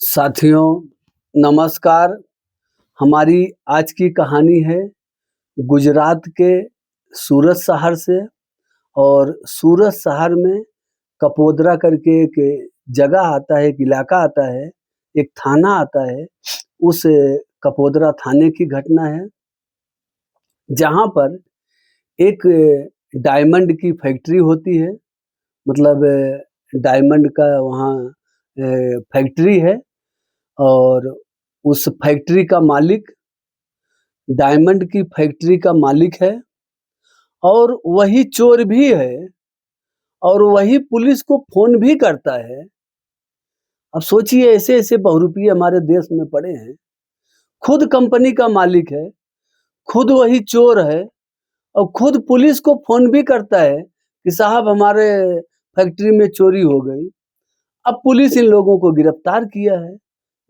साथियों नमस्कार। हमारी आज की कहानी है गुजरात के सूरत शहर से। और सूरत शहर में कपोद्रा करके एक जगह आता है, एक इलाका आता है, एक थाना आता है। उस कपोद्रा थाने की घटना है, जहाँ पर एक डायमंड की फैक्ट्री होती है। मतलब डायमंड का वहाँ फैक्ट्री है, और उस फैक्ट्री का मालिक डायमंड की फैक्ट्री का मालिक है, और वही चोर भी है, और वही पुलिस को फोन भी करता है। अब सोचिए, ऐसे ऐसे बहुरूपिये हमारे देश में पड़े हैं। खुद कंपनी का मालिक है, खुद वही चोर है, और खुद पुलिस को फोन भी करता है कि साहब हमारे फैक्ट्री में चोरी हो गई। अब पुलिस इन लोगों को गिरफ्तार किया है,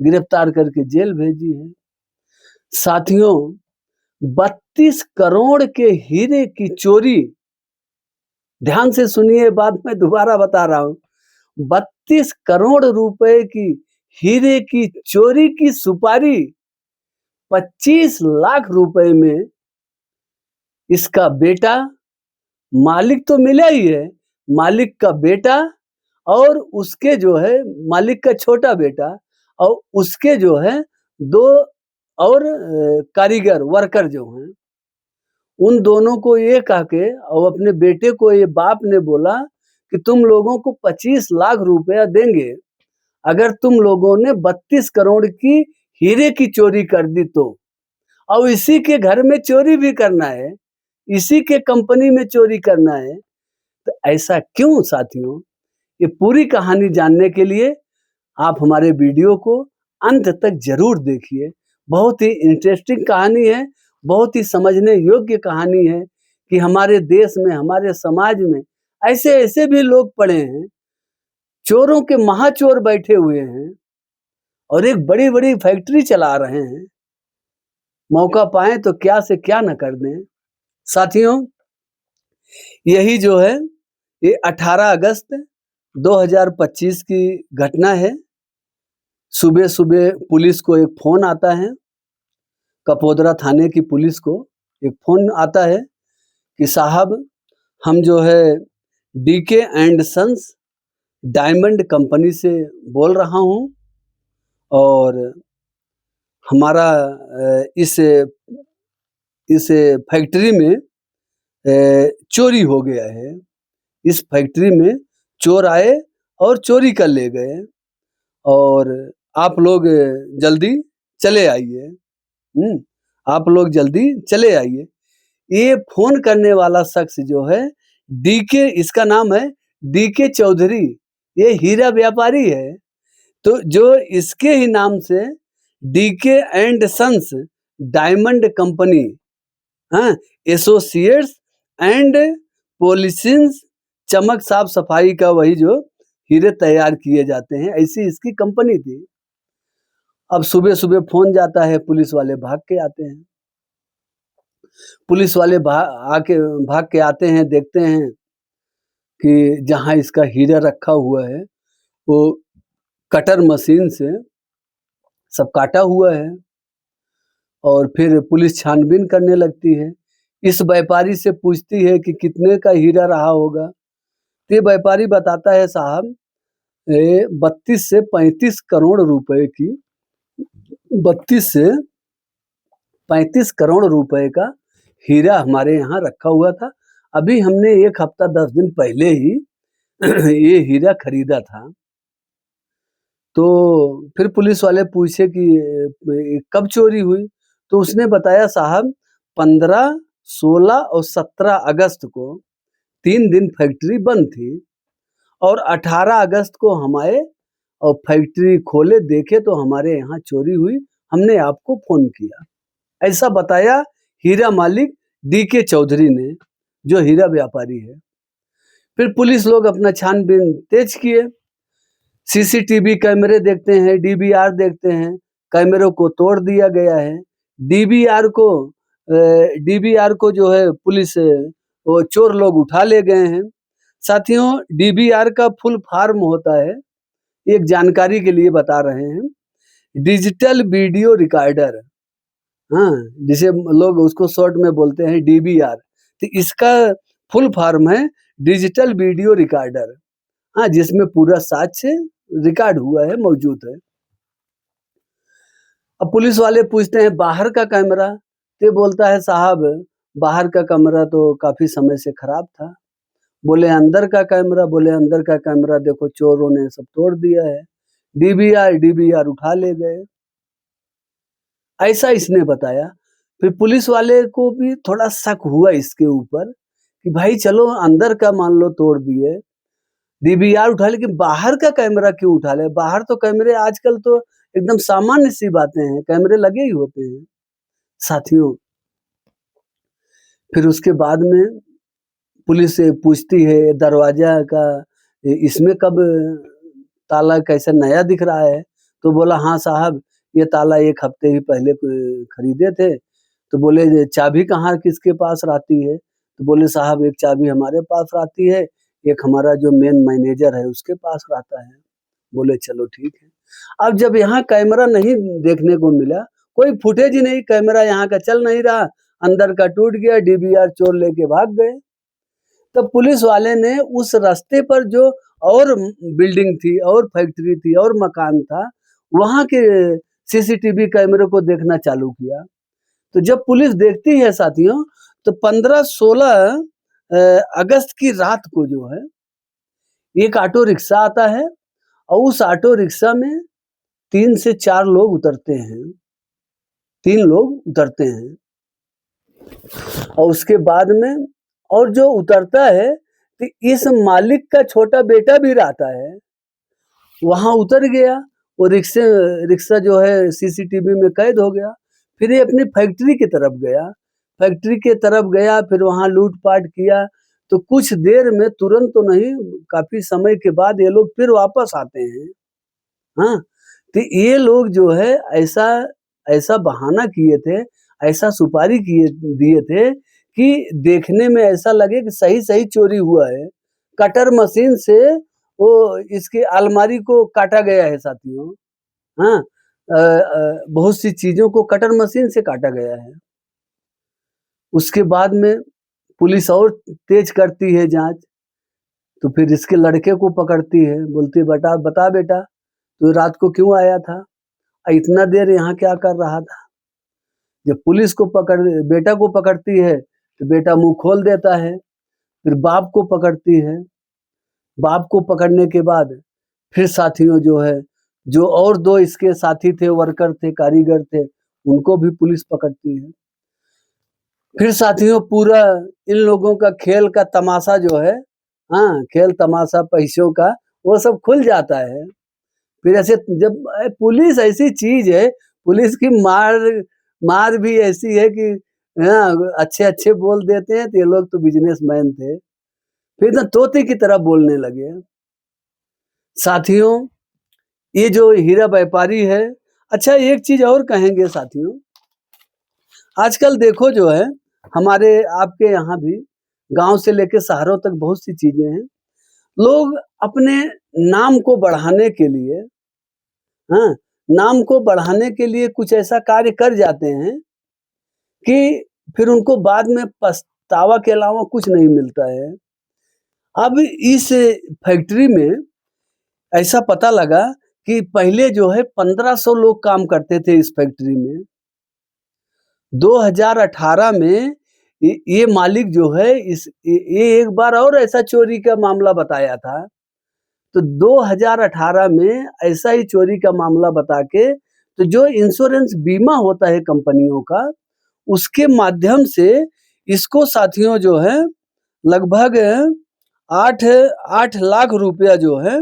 गिरफ्तार करके जेल भेजी है। साथियों, 32 करोड़ के हीरे की चोरी, ध्यान से सुनिए बात, मैं दोबारा बता रहा हूं। 32 करोड़ रुपए की हीरे की चोरी की सुपारी 25 लाख रुपए में इसका बेटा, मालिक तो मिला ही है, मालिक का बेटा और उसके जो है मालिक का छोटा बेटा, और उसके जो है 2 और कारीगर वर्कर जो हैं, उन दोनों को ये कह के, और अपने बेटे को ये बाप ने बोला कि तुम लोगों को 25 लाख रुपया देंगे अगर तुम लोगों ने 32 करोड़ की हीरे की चोरी कर दी तो। और इसी के घर में चोरी भी करना है, इसी के कंपनी में चोरी करना है। तो ऐसा क्यों साथियों? ये पूरी कहानी जानने के लिए आप हमारे वीडियो को अंत तक जरूर देखिए। बहुत ही इंटरेस्टिंग कहानी है, बहुत ही समझने योग्य कहानी है कि हमारे देश में, हमारे समाज में ऐसे ऐसे भी लोग पड़े हैं, चोरों के महाचोर बैठे हुए हैं और एक बड़ी बड़ी फैक्ट्री चला रहे हैं। मौका पाए तो क्या से क्या न कर दें। साथियों, यही जो है ये 18 अगस्त 2025 की घटना है। सुबह सुबह पुलिस को एक फोन आता है, कपोद्रा थाने की पुलिस को एक फोन आता है कि साहब हम जो है DK and sons diamond company से बोल रहा हूँ, और हमारा इस फैक्ट्री में चोरी हो गया है। इस फैक्ट्री में चोर आए और चोरी कर ले गए, और आप लोग जल्दी चले आइए। आप लोग जल्दी चले आइए। ये फोन करने वाला शख्स जो है डीके, इसका नाम है डीके चौधरी, ये हीरा व्यापारी है। तो जो इसके ही नाम से DK and sons diamond company, हाँ, एसोसिएट्स एंड पॉलिशिंग्स, चमक साफ सफाई का वही जो हीरे तैयार किए जाते हैं, ऐसी इसकी कंपनी थी। अब सुबह सुबह फोन जाता है, पुलिस वाले भाग के आते हैं। पुलिस वाले भाग के आते हैं, देखते हैं कि जहां इसका हीरा रखा हुआ है वो कटर मशीन से सब काटा हुआ है। और फिर पुलिस छानबीन करने लगती है, इस व्यापारी से पूछती है कि कितने का हीरा रहा होगा। तो ये व्यापारी बताता है साहब 32 से 35 करोड़ रुपए की, 32 से 35 करोड़ रुपए का हीरा हमारे यहाँ रखा हुआ था। अभी हमने 1 हफ्ता 10 दिन पहले ही ये हीरा खरीदा था। तो फिर पुलिस वाले पूछे कि कब चोरी हुई? तो उसने बताया साहब 15, 16 और 17 अगस्त को 3 दिन फैक्ट्री बंद थी, और 18 अगस्त को हम आए और फैक्ट्री खोले, देखे तो हमारे यहाँ चोरी हुई, हमने आपको फोन किया। ऐसा बताया हीरा मालिक डीके चौधरी ने, जो हीरा व्यापारी है। फिर पुलिस लोग अपना छानबीन तेज किए, सीसीटीवी कैमरे देखते हैं, डीवीआर देखते हैं, कैमरों को तोड़ दिया गया है। डीवीआर को जो है पुलिस वो चोर लोग उठा ले गए हैं। साथियों, डीवीआर का फुल फॉर्म होता है, एक जानकारी के लिए बता रहे हैं, डिजिटल वीडियो रिकॉर्डर, हाँ, जिसे लोग उसको शॉर्ट में बोलते हैं डीवीआर। तो इसका फुल फॉर्म है डिजिटल वीडियो रिकॉर्डर, हाँ, जिसमें पूरा साक्ष्य रिकॉर्ड हुआ है, मौजूद है। अब पुलिस वाले पूछते हैं बाहर का कैमरा, तो ये बोलता है साहब बाहर का कैमरा तो काफी समय से खराब था। बोले अंदर का कैमरा, बोले अंदर का कैमरा देखो चोरों ने सब तोड़ दिया है, डीवीआर उठा ले गए, ऐसा इसने बताया। फिर पुलिस वाले को भी थोड़ा शक हुआ इसके ऊपर कि भाई चलो अंदर का मान लो तोड़ दिए, डीवीआर उठा, लेकिन बाहर का कैमरा क्यों उठा ले? बाहर तो कैमरे आजकल तो एकदम सामान्य सी बातें हैं, कैमरे लगे ही होते हैं साथियों। फिर उसके बाद में पुलिस से पूछती है दरवाजा का इसमें कब ताला कैसे नया दिख रहा है? तो बोला हाँ साहब ये ताला 1 हफ्ते ही पहले खरीदे थे। तो बोले चाबी कहाँ किसके पास रहती है? तो बोले साहब एक चाबी हमारे पास रहती है, एक हमारा जो मेन मैनेजर है उसके पास रहता है। बोले चलो ठीक है। अब जब यहाँ कैमरा नहीं देखने को मिला, कोई फुटेज ही नहीं, कैमरा यहाँ का चल नहीं रहा, अंदर का टूट गया, डीवीआर चोर लेके भाग गए। तब पुलिस वाले ने उस रास्ते पर जो और बिल्डिंग थी और फैक्ट्री थी और मकान था, वहाँ के सीसीटीवी कैमरे को देखना चालू किया। तो जब पुलिस देखती है साथियों, तो 15-16 अगस्त की रात को जो है, एक ऑटो रिक्शा आता है और उस ऑटो रिक्शा में 3 से 4 लोग उतरते हैं। 3 लोग उतरते हैं और उसके बाद में और जो उतरता है, तो इस मालिक का छोटा बेटा भी रहता है, वहाँ उतर गया। वो रिक्शा जो है सीसीटीवी में कैद हो गया। फिर ये अपनी फैक्ट्री की तरफ गया, फिर वहाँ लूट-पाट किया। तो कुछ देर में, तुरंत तो नहीं, काफ़ी समय के बाद ये लोग फिर वापस आते हैं, हाँ? तो ये लोग जो है ऐसा ऐसा बहाना किए थे, ऐसा सुपारी दिए थे कि देखने में ऐसा लगे कि सही-सही चोरी हुआ है। कटर मशीन से वो इसकी अलमारी को काटा गया है साथियों, हाँ? बहुत सी चीज़ों को कटर मशीन से काटा गया है। उसके बाद में पुलिस और तेज करती है जाँच, तो फिर इसके लड़के को पकड़ती है, बोलती है बता बेटा, तू रात को क्यों आया था? इतना देर यहाँ क्या कर रहा था? जब पुलिस को बेटा को पकड़ती है, तो बेटा मुँह खोल देता है। फिर बाप को पकड़ती है, बाप को पकड़ने के बाद फिर साथियों जो है, जो और 2 इसके साथी थे, वर्कर थे, कारीगर थे, उनको भी पुलिस पकड़ती है। फिर साथियों पूरा इन लोगों का खेल का तमाशा जो है, हाँ, खेल तमाशा पैसों का, वो सब खुल जाता है। फिर ऐसे जब पुलिस ऐसी चीज़ है, पुलिस की मार भी ऐसी है कि हाँ, अच्छे-अच्छे बोल देते हैं, तो ये लोग तो बिज़नेसमैन थे। फिर तो तोते की तरह बोलने लगे। साथियों, ये जो हीरा व्यापारी है, अच्छा एक चीज़ और कहेंगे साथियों, आजकल देखो जो है, हमारे आपके यहाँ भी गाँव से लेके शहरों तक बहुत सी चीज़ें हैं। लोग अपने नाम को बढ़ाने के लिए, हाँ, नाम को बढ़ाने के लिए कुछ ऐसा कार्य कर जाते हैं कि फिर उनको बाद में पछतावा के अलावा कुछ नहीं मिलता है। अब इस फैक्ट्री में ऐसा पता लगा कि पहले जो है 1500 लोग काम करते थे इस फैक्ट्री में। 2018 में ये मालिक जो है ये एक बार और ऐसा चोरी का मामला बताया था। तो 2018 में ऐसा ही चोरी का मामला बता के, तो जो इंश्योरेंस बीमा होता है कंपनियों का, उसके माध्यम से इसको साथियों जो है लगभग 8 8 लाख रुपया जो है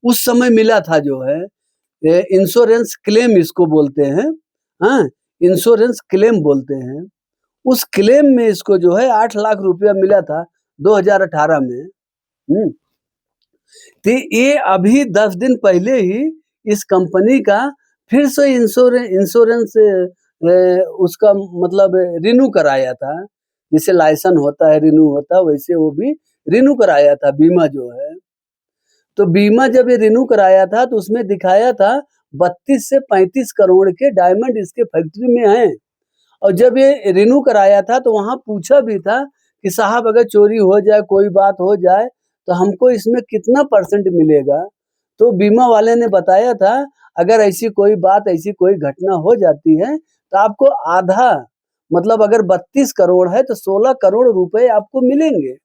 उस समय मिला था जो है। इंश्योरेंस क्लेम इसको बोलते हैं, हाँ, इंश्योरेंस क्लेम बोलते हैं। उस क्लेम में इसको जो है 8 लाख रुपया मिला था 2018 में। तो ये अभी 10 दिन पहले ही इस कंपनी का फिर से इंश्योरेंस उसका मतलब रिन्यू कराया था। जैसे लाइसेंस होता है, रिन्यू होता है, वैसे वो भी रिन्यू कराया था बीमा जो है। तो बीमा जब ये रिन्यू कराया था, तो उसमें दिखाया था 32 से 35 करोड़ के डायमंड इसके फैक्ट्री में हैं। और जब ये रिन्यू कराया था तो वहाँ पूछा भी था कि साहब अगर चोरी हो जाए, कोई बात हो जाए तो हमको इसमें कितना परसेंट मिलेगा? तो बीमा वाले ने बताया था अगर ऐसी कोई बात, ऐसी कोई घटना हो जाती है तो आपको आधा, मतलब अगर 32 करोड़ है तो 16 करोड़ रुपए आपको मिलेंगे।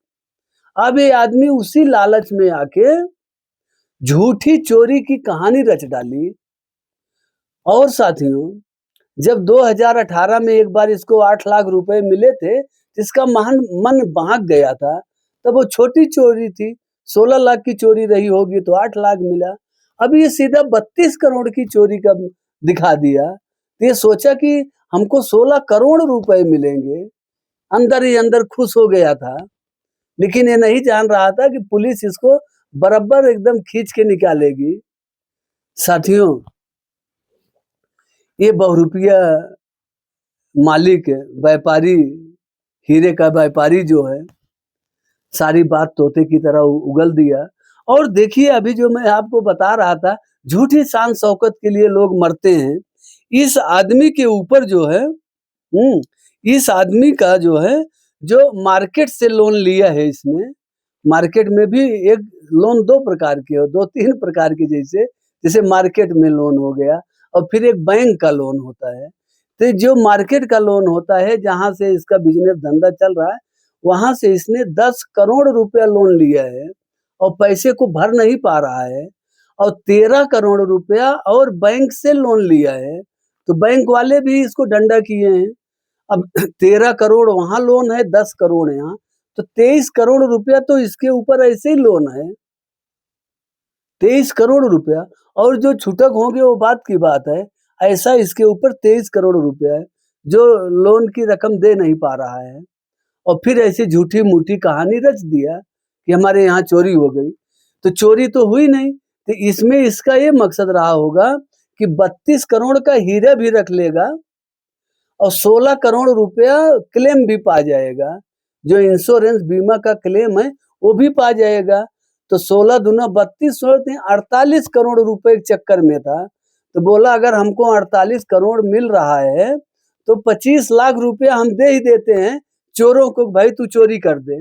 अब ये आदमी उसी लालच में आके झूठी चोरी की कहानी रच डाली। और साथियों, जब 2018 में एक बार इसको 8 लाख रुपए मिले थे, जिसका मन बहक गया था, तब वो छोटी चोरी थी, 16 लाख की चोरी रही होगी तो 8 लाख मिला। अब ये सीधा 32 करोड़ की चोरी का दिखा दिया। तो ये सोचा कि हमको 16 करोड़ रुपए मिलेंगे, अंदर ही अंदर खुश हो गया था। लेकिन ये नहीं जान रहा था कि पुलिस इसको बराबर एकदम खींच के निकालेगी। साथियों, ये बहुरूपिया मालिक व्यापारी, हीरे का व्यापारी जो है, सारी बात तोते की तरह उगल दिया। और देखिए अभी जो मैं आपको बता रहा था, झूठी शान शौकत के लिए लोग मरते हैं। इस आदमी के ऊपर जो है, इस आदमी का जो है, जो मार्केट से लोन लिया है इसने, मार्केट में भी एक लोन 2 प्रकार के हो, 2-3 प्रकार के, जैसे मार्केट में लोन हो गया और फिर एक बैंक का लोन होता है। तो जो मार्केट का लोन होता है, जहाँ से इसका बिजनेस धंधा चल रहा है, वहां से इसने 10 करोड़ रुपया लोन लिया है और पैसे को भर नहीं पा रहा है। और 13 करोड़ रुपया और बैंक से लोन लिया है, तो बैंक वाले भी इसको डंडा किए हैं। अब 13 करोड़ वहां लोन है, 10 करोड़ यहाँ, तो 23 करोड़ रुपया तो इसके ऊपर ऐसे ही लोन है। 23 करोड़ रुपया, और जो छूटक होंगे वो बात की बात है। ऐसा इसके ऊपर 23 करोड़ रुपया है जो लोन की रकम दे नहीं पा रहा है। और फिर ऐसी झूठी मूठी कहानी रच दिया कि हमारे यहाँ चोरी हो गई। तो चोरी तो हुई नहीं, तो इसमें इसका ये मकसद रहा होगा कि 32 करोड़ का हीरा भी रख लेगा और 16 करोड़ रुपया क्लेम भी पा जाएगा। जो इंश्योरेंस बीमा का क्लेम है वो भी पा जाएगा। तो 16 दूना 32, 48 करोड़ रुपए के चक्कर में था। तो बोला अगर हमको 48 करोड़ मिल रहा है तो 25 लाख रुपया हम दे ही देते हैं चोरों को, भाई तू चोरी कर दे।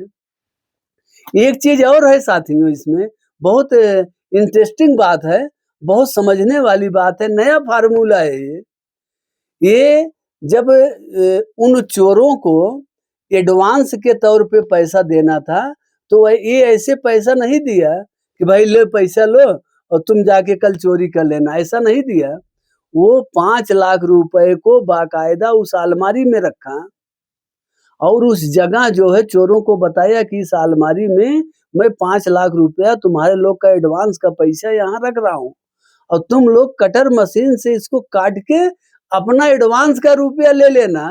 एक चीज और है साथियों, इसमें बहुत इंटरेस्टिंग बात है, बहुत समझने वाली बात है, नया फार्मूला है ये। जब उन चोरों को एडवांस के तौर पे पैसा देना था, तो ये ऐसे पैसा नहीं दिया कि भाई ले पैसा लो और तुम जाके कल चोरी कर लेना, ऐसा नहीं दिया। वो 5 लाख रुपए को बाकायदा उस अलमारी में रखा और उस जगह जो है चोरों को बताया कि इस अलमारी में मैं 5 लाख रुपया तुम्हारे लोग का एडवांस का पैसा यहाँ रख रहा हूँ और तुम लोग कटर मशीन से इसको काट के अपना एडवांस का रुपया ले लेना।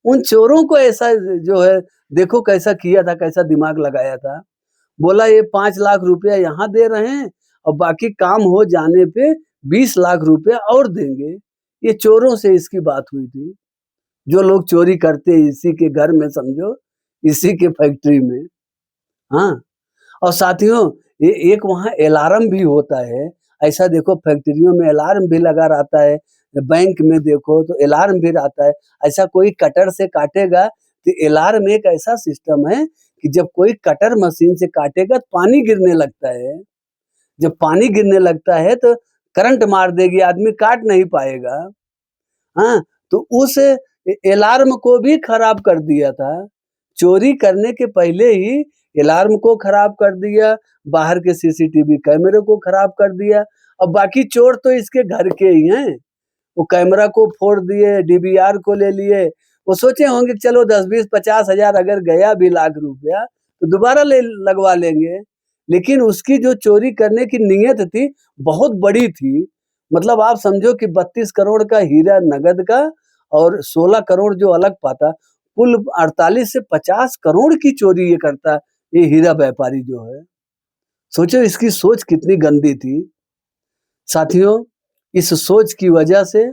उन चोरों को ऐसा जो है, देखो कैसा किया था, कैसा दिमाग लगाया था। बोला ये 5 लाख रुपया यहाँ दे रहे हैं और बाकी काम हो जाने पे 20 लाख रुपया और देंगे। ये चोरों से इसकी बात हुई थी। जो लोग चोरी करते हैं इसी के घर में, समझो इसी के फैक्ट्री में। हाँ, और साथियों ये एक वहाँ अलार्म भी होता है। ऐसा देखो फैक्ट्रियों में अलार्म भी लगा रहता है, बैंक में देखो तो अलार्म भी रहता है। ऐसा कोई कटर से काटेगा तो अलार्म एक ऐसा सिस्टम है कि जब कोई कटर मशीन से काटेगा तो पानी गिरने लगता है। जब पानी गिरने लगता है तो करंट मार देगी, आदमी काट नहीं पाएगा। हाँ, तो उस अलार्म को भी खराब कर दिया था। चोरी करने के पहले ही अलार्म को खराब कर दिया, बाहर के सीसीटीवी कैमरे को खराब कर दिया। अब बाकी चोर तो इसके घर के ही हैं। वो कैमरा को फोड़ दिए, डीवीआर को ले लिए। वो सोचे होंगे चलो 10-20-50 हजार अगर गया भी लाख रुपया तो दोबारा लगवा लेंगे। लेकिन उसकी जो चोरी करने की नीयत थी बहुत बड़ी थी। मतलब आप समझो कि 32 करोड़ का हीरा नगद का और 16 करोड़ जो अलग पाता, कुल 48 से 50 करोड़ की चोरी ये करता, ये हीरा व्यापारी जो है। सोचो इसकी सोच कितनी गंदी थी। साथियों, इस सोच की वजह से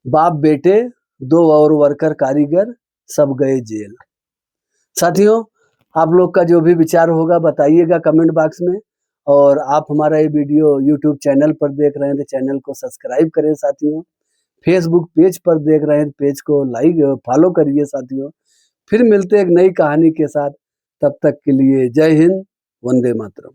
बाप बेटे 2 और वर्कर कारीगर सब गए जेल। साथियों, आप लोग का जो भी विचार होगा बताइएगा कमेंट बॉक्स में। और आप हमारा ये वीडियो यूट्यूब चैनल पर देख रहे हैं तो चैनल को सब्सक्राइब करें साथियों। फेसबुक पेज पर देख रहे हैं तो पेज को लाइक फॉलो करिए साथियों। फिर मिलते हैं एक नई कहानी के साथ, तब तक के लिए जय हिंद, वंदे मातरम।